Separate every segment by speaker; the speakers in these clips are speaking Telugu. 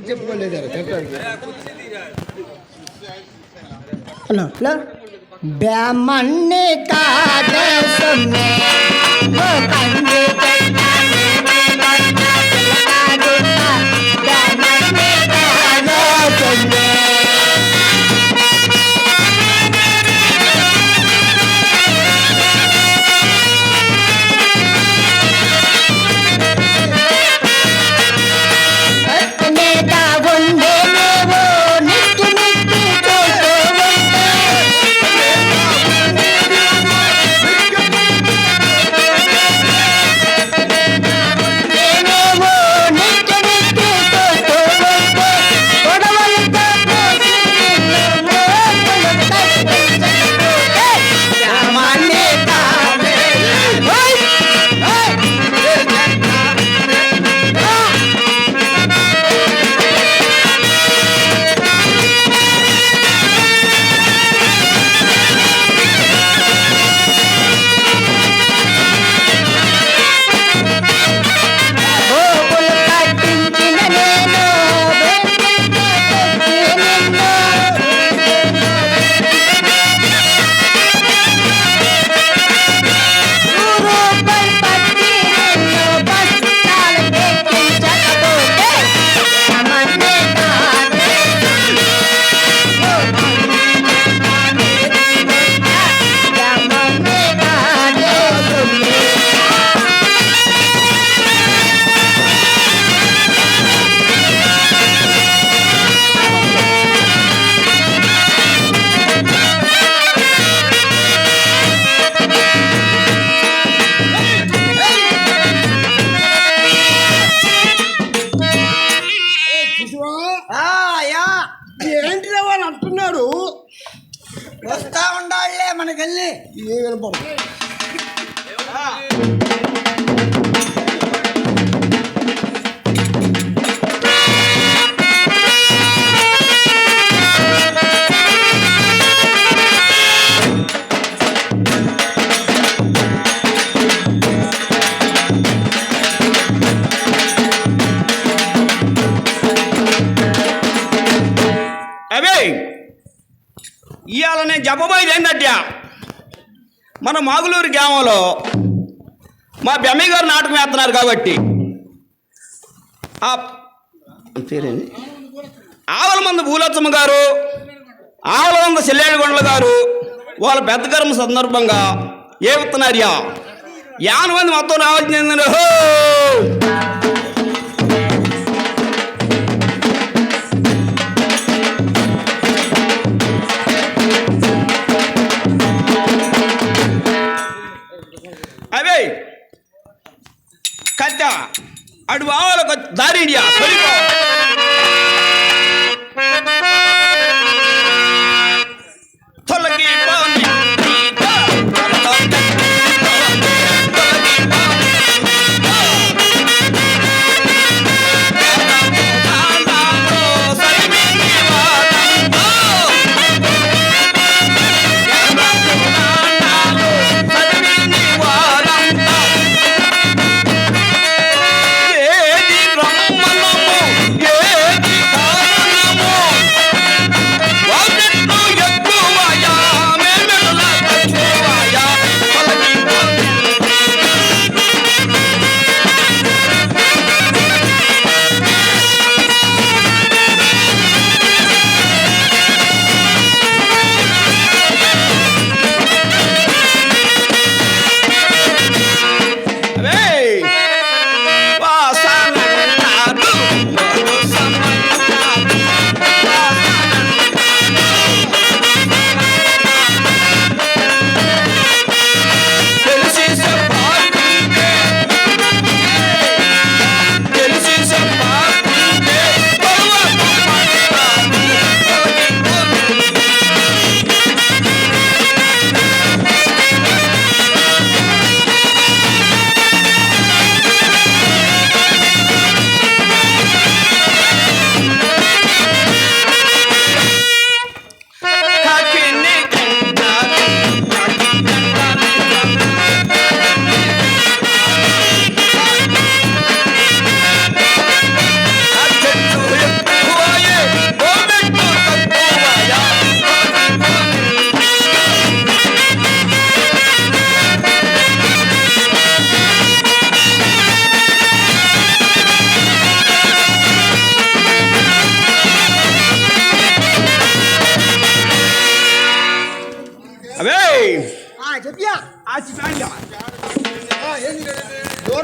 Speaker 1: చెప్పుకోలేదు.
Speaker 2: హలో హలో బ్యామన్ని కాదేశమే ఓ కంది బ్యామన్ని కాదేశమే
Speaker 1: ఏంటి వాళ్ళు అంటున్నాడు.
Speaker 2: వస్తా ఉండాలే మనకెళ్ళి
Speaker 1: ఏ వినపడు.
Speaker 3: ఇవాళ నేను చెప్పబోయేది ఏంటంటే మన మాగులూరు గ్రామంలో మా బెమ్మయ్య గారు నాటకం వేస్తున్నారు కాబట్టి పేరేంటి ఆవలమంద భూలచ్చమ్మ గారు ఆవలమంద చెల్లేడుగొండల గారు వాళ్ళ పెద్ద కర్మ సందర్భంగా ఏ విత్తనార్యా 50 మంది మొత్తం రావాల్సింది. అవే కట్ట అడు బావాలకు దారిడియా తొలిపో తొలగి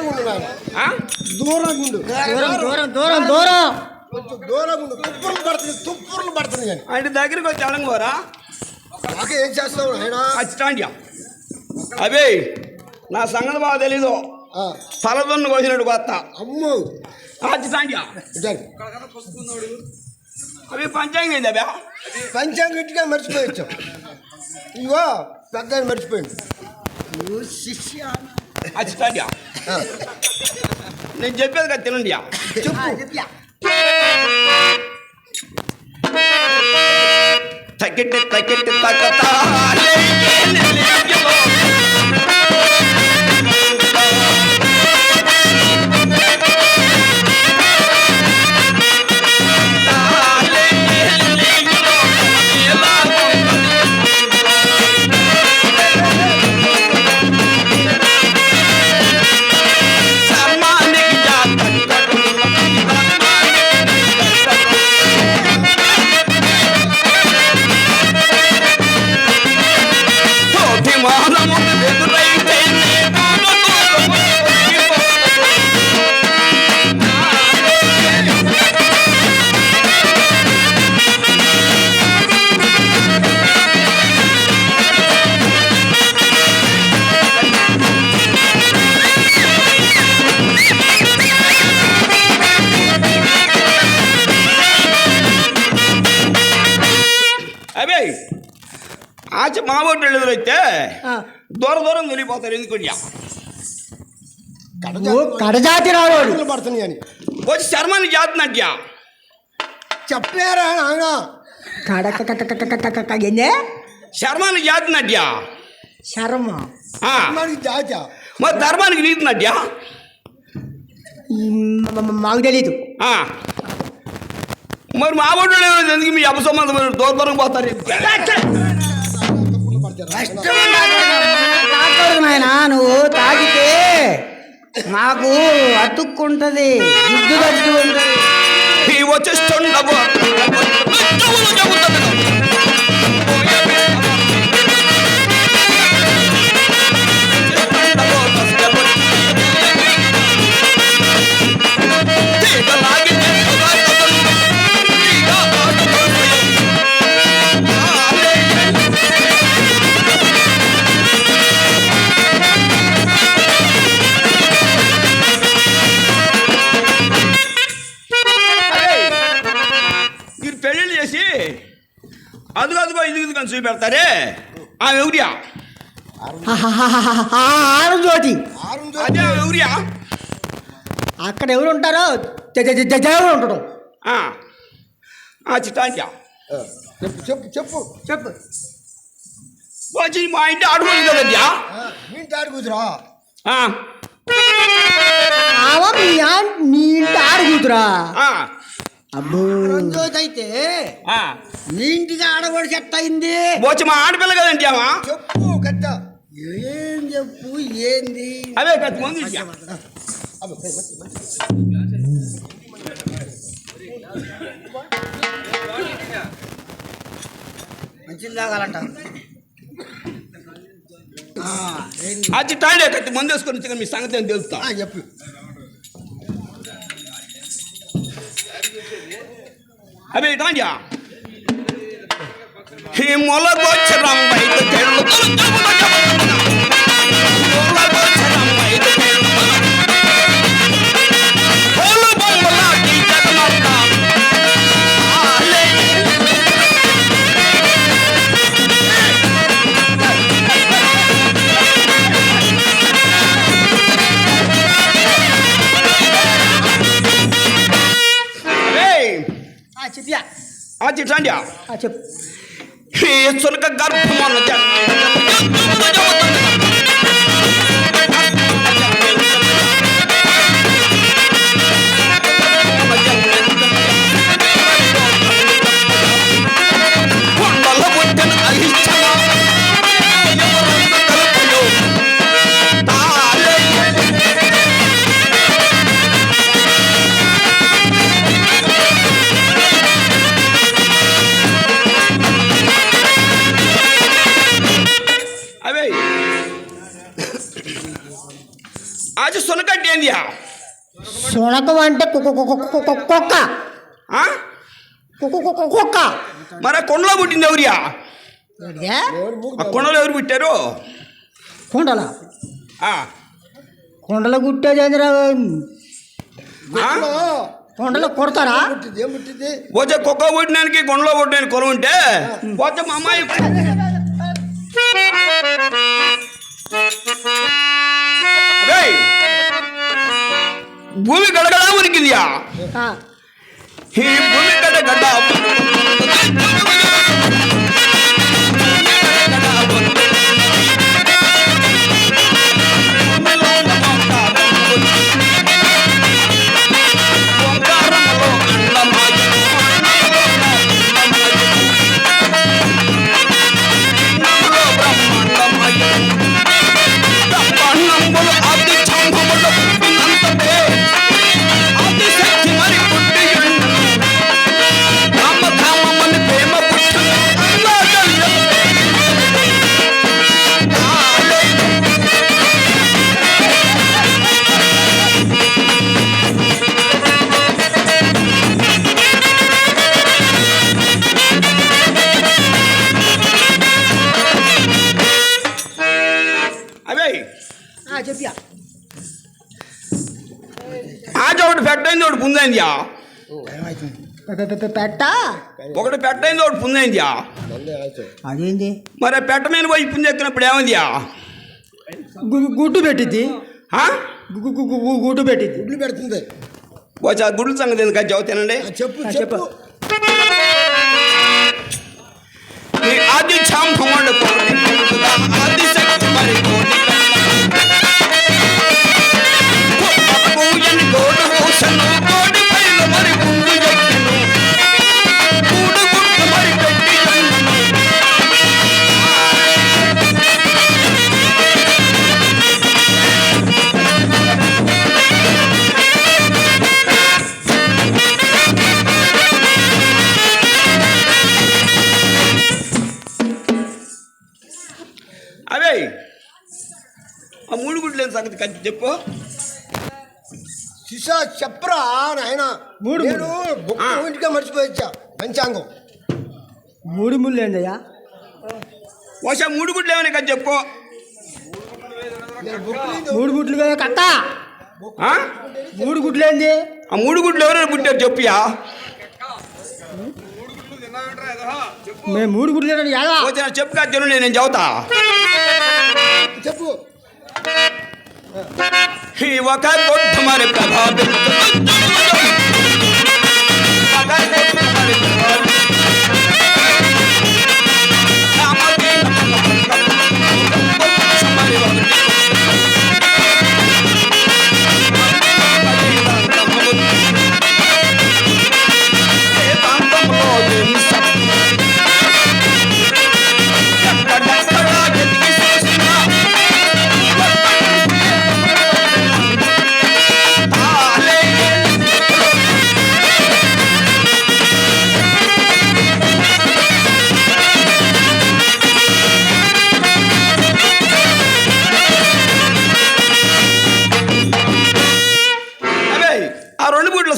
Speaker 1: దూరంగా ఉండు నాయన.
Speaker 3: ఆ?
Speaker 1: దూరంగా ఉండు.
Speaker 2: దూరం దూరం దూరం దూరం
Speaker 1: కొంచెం దూరంగా ఉండు. తుప్పుర్లు పడుతుంది కానీ
Speaker 3: అంటే దగ్గరికి వచ్చి అడంగోరా
Speaker 1: నాకే ఏం చేస్తావు ఆయన?
Speaker 3: ఖచ్చితంగా అవే నా సంగతి బాగా తెలీదు. తలదొన్ను కోసినట్టు కొత్త
Speaker 1: అమ్మో
Speaker 3: ఖచ్చితంగా
Speaker 1: ఇటారు.
Speaker 3: అవి పంచాంగం ఏంది అబ్బా?
Speaker 1: పంచాంగం ఇంటిగా మర్చిపోయొచ్చు. ఇగో పెద్ద ఆయన మర్చిపోయింది.
Speaker 3: ఖచ్చితంగా నేను చెప్పేది కదా తినండి.
Speaker 1: చెప్పు.
Speaker 3: తక్కెట్టి తక్కెట్టి తక్కతా ఆచ మామూలు ఎదురైతే దూరం దూరం వెళ్ళిపోతారు. ఎందుకు
Speaker 2: కడజాతి రావాడు
Speaker 1: పడుతుంది అని
Speaker 3: వచ్చి శర్మని జాతున్నట్య
Speaker 1: చెప్పారా ఆయన?
Speaker 2: ఎన్నే
Speaker 3: శర్మని జాతున్నట్య
Speaker 2: శర్మ
Speaker 1: జాత
Speaker 3: మరి ధర్మానికి నీతున్నట్య
Speaker 2: మాకు తెలీదు.
Speaker 3: మరి మా ఊళ్ళో ఎందుకు మీ అపసంబంధం దూరం దూరం పోతారు?
Speaker 2: నాయన నువ్వు తాగితే మాకు అతుక్కుంటది, గుడ్డు కట్టి ఉంటది.
Speaker 3: వచ్చేస్తుండవు అదుగో ఇది కానీ చూపెడతారే ఆమె ఎవరియా?
Speaker 2: ఆరుజ్యోతి.
Speaker 3: అదే ఎవరియా?
Speaker 2: అక్కడ ఎవరు ఉంటారో దేవుడు ఉంటాడు.
Speaker 3: చిట్టాంచా
Speaker 1: చెప్పు చెప్పు చెప్పు చెప్పు.
Speaker 3: వచ్చి మా ఇంటి అడుగులు కదయ్యా.
Speaker 1: మీ ఇంటి ఆడు కూతురా?
Speaker 2: నీ ఇంటి ఆడు కూతురా?
Speaker 1: అబ్బో అయితే
Speaker 2: మీ ఇంటికి ఆడవాడు చెత్త అయింది.
Speaker 3: వచ్చి మా ఆడపిల్ల కదండి అమ్మా.
Speaker 1: చెప్పు కట్ట.
Speaker 2: ఏం చెప్పు ఏంది?
Speaker 3: అవే కత్తి ముందు
Speaker 2: మంచిది తాగాలంట.
Speaker 3: అది తాడే కత్తి మందు వేసుకొని మీ సంగతి అని తెలుస్తా.
Speaker 1: చెప్పు.
Speaker 3: అవి తాండ్యా ఈ మొలగొచ్చరం వైపు తెళ్ళు చిట్టాండ్యా
Speaker 2: చెప్పు.
Speaker 3: చులక గర్భం కొండల పుట్టిన అహిష్టమ అవే వచ్చి సునకట్టి ఏందియా?
Speaker 2: సునకం అంటే కుక్క
Speaker 3: ఆ?
Speaker 2: కుక్క
Speaker 3: మరి ఆ కొండలో పుట్టింది ఎవరియా? ఆ కొండలో ఎవరు పుట్టారు?
Speaker 2: కుండల
Speaker 3: ఆ.
Speaker 2: కుండల గుట్టేది ఏందిరా?
Speaker 3: ఆ?
Speaker 2: కుండలో కొడతారా?
Speaker 1: ముట్టింది ఏం ముట్టింది?
Speaker 3: పోతే కుక్క పుట్టినానికి కొండలో పుట్టిన కులం ఉంటే పోతే మా అమ్మాయి అరేయ్, భూమి గడగడా ఉనికిందియా?
Speaker 2: ఆ,
Speaker 3: ఈ భూమి గడగడ
Speaker 2: చెప్పియా
Speaker 3: ఆచ ఒకటి పెట్టైంది ఒకటి పుందైందియా?
Speaker 2: పెట్ట
Speaker 3: ఒకటి పెట్టైంది ఒకటి పుందైందియా?
Speaker 2: అదేంది?
Speaker 3: మరి ఆ పెట్ట మీద పోయి పుంజు ఎక్కినప్పుడు ఏమైందియా?
Speaker 2: గుడ్డు పెట్టిద్ది.
Speaker 3: ఆ?
Speaker 2: గుడ్డు పెట్టిద్ది.
Speaker 1: గుడ్లు పెడుతుంది.
Speaker 3: వచ్చి ఆ గుడ్ల సంగతి ఎందుకు చదువుతానండి?
Speaker 1: చెప్పు చెప్పు.
Speaker 3: నీ ఆది చాంపమండు కోటి కలుగుదా, ఆది శక్తి మరి కోటి పూజని కోటి మోసను కోటి పైలు మరి పుంజు ఎక్కిను కూడు గుడ్డు మరి పెట్టి అవే ఆ మూడు గుడ్లు సంగతి కట్టి చెప్పు.
Speaker 1: శిషా చెప్పరా నాయన.
Speaker 2: మూడు
Speaker 1: నేను ఇంటిగా మర్చిపోయొచ్చా పంచాంగం.
Speaker 2: మూడు ముళ్ళు ఏందయ్యా?
Speaker 3: వచ్చా మూడు గుడ్లు ఏమైనా కట్టి చెప్పు.
Speaker 2: మూడు గుడ్లు కదా కట్ట.
Speaker 3: ఆ?
Speaker 2: మూడు గుడ్లు ఏంది?
Speaker 3: ఆ మూడు గుడ్లు ఎవరైనా పుట్టారు చెప్పియా?
Speaker 2: మేము మూడు గుడ్లు యాదా?
Speaker 3: వచ్చి నా చెప్పు కాదు జను, నేను చదువుతా.
Speaker 1: చెప్పు.
Speaker 3: ఈ ఒక గొడ్డ మరి ప్రభావితం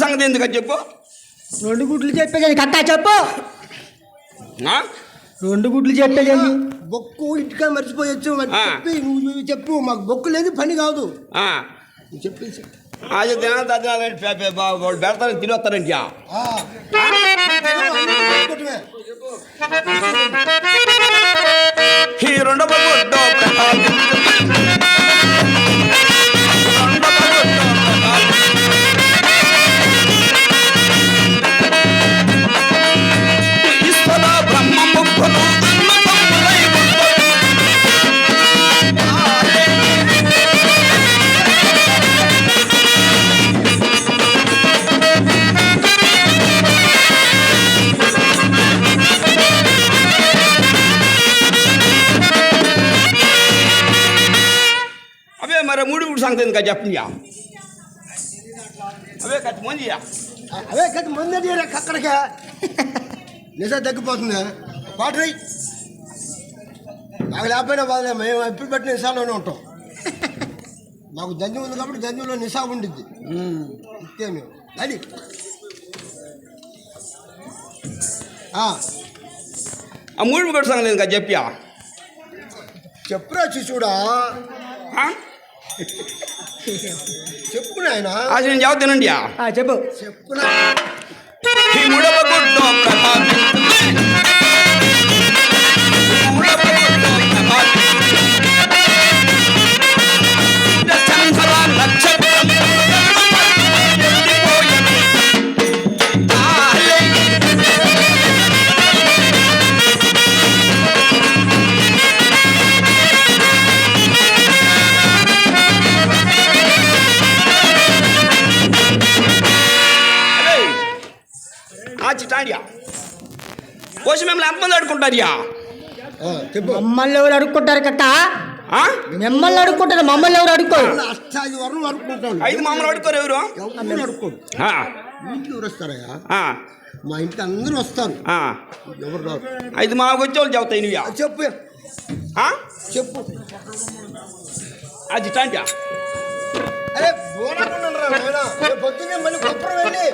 Speaker 3: సంగతి ఎందుకని చెప్పు.
Speaker 2: రెండు గుడ్లు చెప్పేది కట్టా చెప్పు. రెండు గుడ్లు చెప్పేది
Speaker 1: బొక్కు ఇంటికా మర్చిపోయొచ్చు. చెప్పి నువ్వు చెప్పు. మాకు బొక్కు లేదు, పని కాదు. చెప్పేసి
Speaker 3: అది వాళ్ళు పెడతారని తిని వస్తారంట. ఈ రెండవ గుడ్డో మరి మూడు మూడు సంగతి ఎందుకు చెప్పియా? అవే కత్తి మందియా,
Speaker 1: అవే కత్తి మంది అక్కడికే నిజం తగ్గిపోతుంది. పాటరై నాకు లేకపోయినా బాధలే, మేము ఎప్పుడు పెట్టిన నిసాలోనే ఉంటాం. మాకు దంజం ఉంది కాబట్టి దంజంలో నిసాబు ఉండిద్ది ఇచ్చాను అది
Speaker 3: ఆ మూడు కొట్టు సంగతి ఇంకా చెప్పా
Speaker 1: చెప్పురా శిశుడా చెప్పు నాయన
Speaker 3: అది నేను చెబుతానండి
Speaker 2: చెప్పు
Speaker 1: చెప్పురా
Speaker 3: ఈ మూడవ గుడ్లో ప్రభావితం చిటాడియా కోసి మిమ్మల్ని ఎంతమంది అడుకుంటారియా
Speaker 1: చెప్పు
Speaker 2: మమ్మల్ని ఎవరు అడుక్కుంటారు కక్క మిమ్మల్ని అడుక్కుంటారు మమ్మల్ని ఎవరు అడుక్కోరు
Speaker 1: అష్టాది వరం అడుక్కుంటాను
Speaker 3: 5 మామూలు అడుక్కోరు ఎవరు
Speaker 1: ఎవరు అడుక్కోడు ఇంటికి ఎవరు వస్తారయ్యా మా ఇంటికి అందరూ వస్తారు ఎవరు రారు
Speaker 3: 5 మామకు వచ్చే వాళ్ళు చెబుతాయి నువ్వు
Speaker 1: చెప్పు చెప్పు
Speaker 3: అది చిటాడియా
Speaker 1: అరే పొద్దున్నే మళ్ళీ కొప్పరం వెళ్ళి